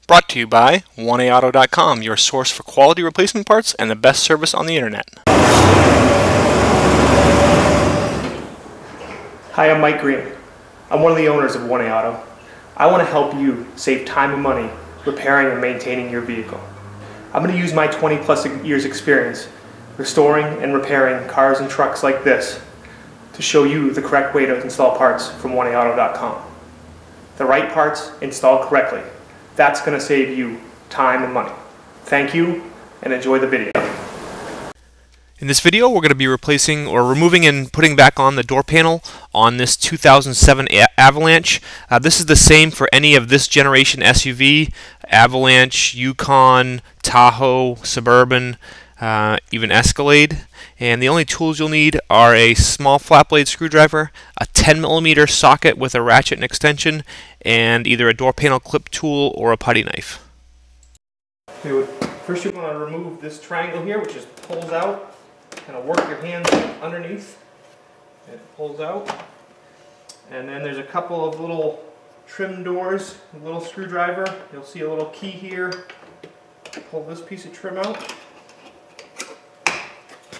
Brought to you by 1AAuto.com, your source for quality replacement parts and the best service on the internet. Hi, I'm Mike Green. I'm one of the owners of 1A Auto. I want to help you save time and money repairing and maintaining your vehicle. I'm going to use my 20+ years experience restoring and repairing cars and trucks like this to show you the correct way to install parts from 1AAuto.com. The right parts installed correctly. That's going to save you time and money. Thank you, and enjoy the video. In this video, we're going to be replacing or removing and putting back on the door panel on this 2007 Avalanche. This is the same for any of this generation SUV, Avalanche, Yukon, Tahoe, Suburban, even Escalade. And the only tools you'll need are a small flat blade screwdriver, a 10mm socket with a ratchet and extension, and either a door panel clip tool or a putty knife. Okay, first you're going to remove this triangle here, which just pulls out. Kind of work your hands underneath. It pulls out. And then there's a couple of little trim doors, a little screwdriver. You'll see a little key here. Pull this piece of trim out.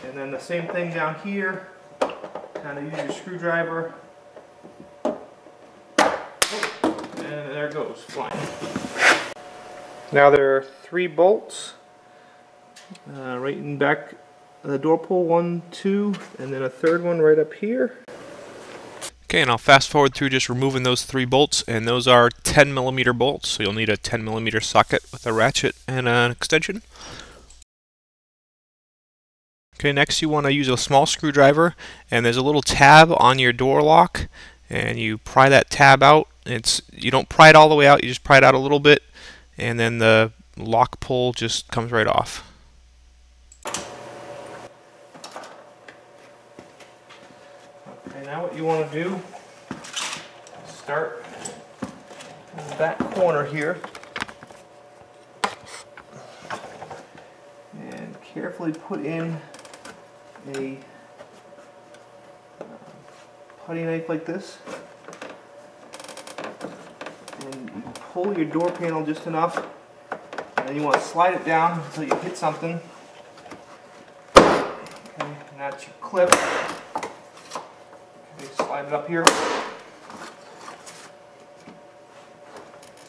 And then the same thing down here. Kind of use your screwdriver. And there it goes, flying. Now there are 3 bolts right in back of the door pull, 1, 2, and then a third one right up here. Okay, and I'll fast forward through just removing those 3 bolts, and those are 10mm bolts, so you'll need a 10mm socket with a ratchet and an extension. Okay, next you want to use a small screwdriver, and there's a little tab on your door lock, and you pry that tab out. You don't pry it all the way out, you just pry it out a little bit, and then the lock pull just comes right off. Okay, now what you want to do is start in the back corner here and carefully put in a putty knife like this, and you pull your door panel just enough, and then you want to slide it down until you hit something. Okay, and that's your clip. Okay, slide it up here.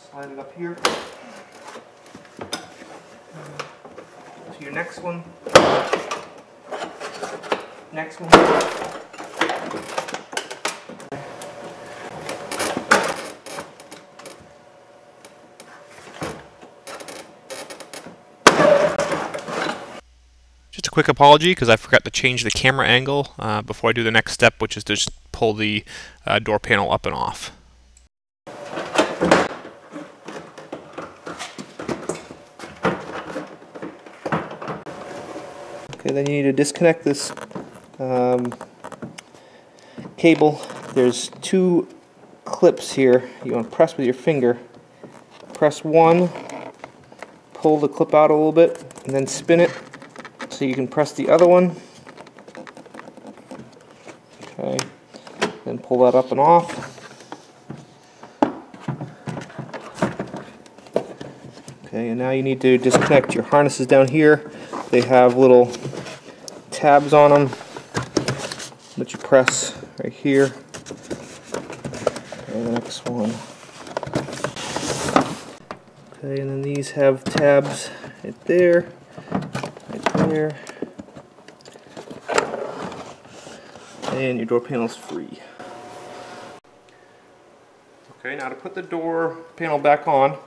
Slide it up here. To your next one. Next one. Just a quick apology because I forgot to change the camera angle before I do the next step, which is to just pull the door panel up and off. Okay, then you need to disconnect this cable. There's 2 clips here. You want to press with your finger. Press one, pull the clip out a little bit, and then spin it so you can press the other one. Okay, then pull that up and off. Okay, and now you need to disconnect your harnesses down here. They have little tabs on them that you press right here. And the next one. Okay, and then these have tabs right there, and your door panel's free. Okay, now to put the door panel back on,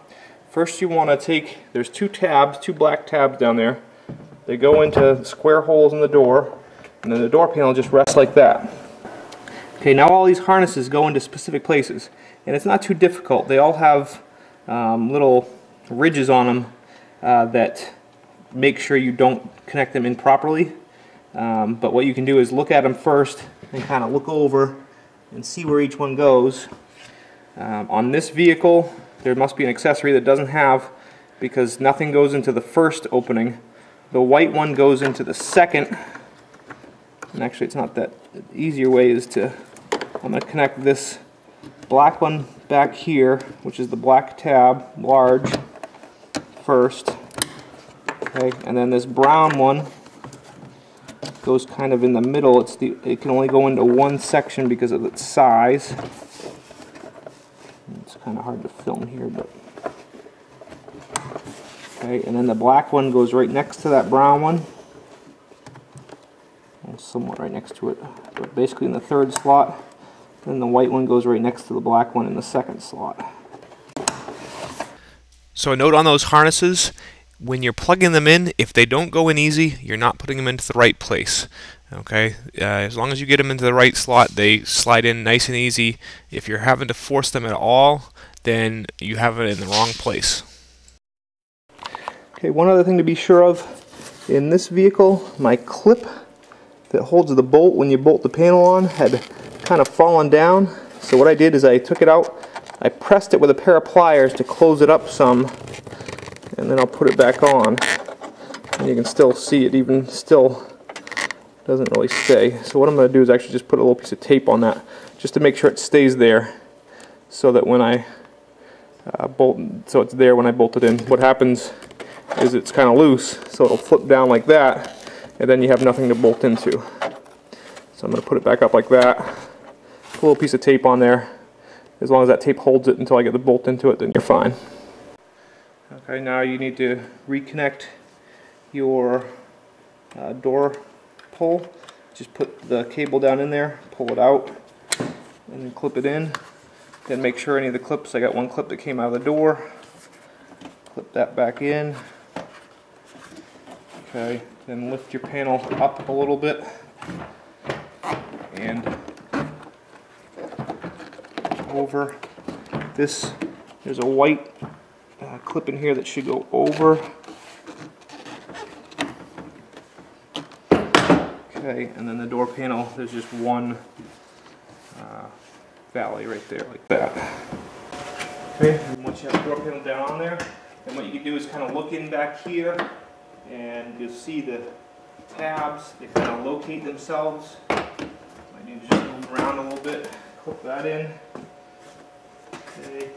first you want to take, there's 2 tabs, 2 black tabs down there. They go into square holes in the door, and then the door panel just rests like that. Okay, now all these harnesses go into specific places, and it's not too difficult. They all have little ridges on them that make sure you don't connect them improperly. But what you can do is look at them first and kind of look over and see where each one goes. On this vehicle, there must be an accessory that doesn't have, because nothing goes into the first opening. The white one goes into the second, and actually it's not that. The easier way is to, I'm going to connect this black one back here, which is the black tab, large, first. Okay, and then this brown one goes kind of in the middle. It can only go into one section because of its size. It's kind of hard to film here, but okay. And then the black one goes right next to that brown one, and somewhat right next to it, but basically in the third slot. Then the white one goes right next to the black one in the second slot. So a note on those harnesses: when you're plugging them in, if they don't go in easy, you're not putting them into the right place. Okay, as long as you get them into the right slot, they slide in nice and easy. If you're having to force them at all, then you have it in the wrong place. Okay, one other thing to be sure of: in this vehicle, my clip that holds the bolt when you bolt the panel on had kind of fallen down. So what I did is I took it out, I pressed it with a pair of pliers to close it up some, and then I'll put it back on, and you can still see it even still doesn't really stay. So what I'm going to do is actually just put a little piece of tape on that just to make sure it stays there, so that when I so it's there when I bolt it in. What happens is it's kind of loose, so it'll flip down like that, and then you have nothing to bolt into. So I'm going to put it back up like that, put a little piece of tape on there. As long as that tape holds it until I get the bolt into it, then you're fine. Okay, now you need to reconnect your door pull. Just put the cable down in there, pull it out, and then clip it in. Then make sure any of the clips, I got one clip that came out of the door, clip that back in. Okay, then lift your panel up a little bit, and over this, there's a white clip in here that should go over. Okay, and then the door panel, there's just one valley right there, like that. Okay, and once you have the door panel down on there, then what you can do is kind of look in back here, and you'll see the tabs, they kind of locate themselves. I need to just move around a little bit, clip that in. Okay,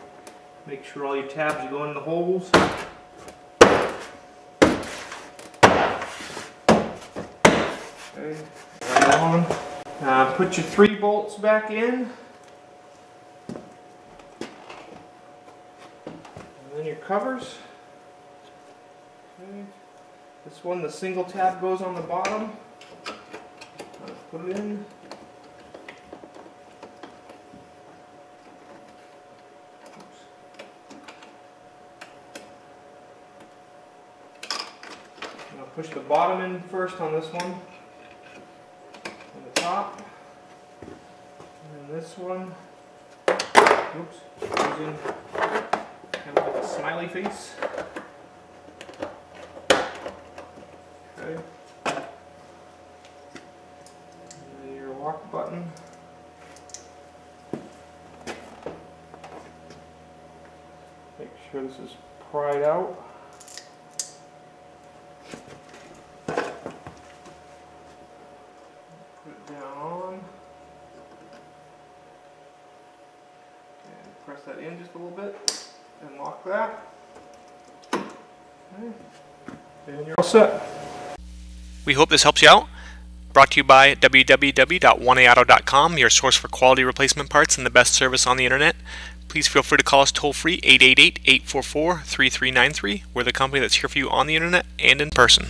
make sure all your tabs are going in the holes. Okay, right on. Put your 3 bolts back in. And then your covers. Okay. This one, the single tab goes on the bottom. Put it in. Push the bottom in first on this one, on the top, and then this one, oops, goes in kind of like a smiley face. Okay. And then your lock button. Make sure this is pried out. Press that in just a little bit and lock that. Okay. And you're all set. We hope this helps you out. Brought to you by www.1aauto.com, your source for quality replacement parts and the best service on the internet. Please feel free to call us toll-free 888-844-3393. We're the company that's here for you on the internet and in person.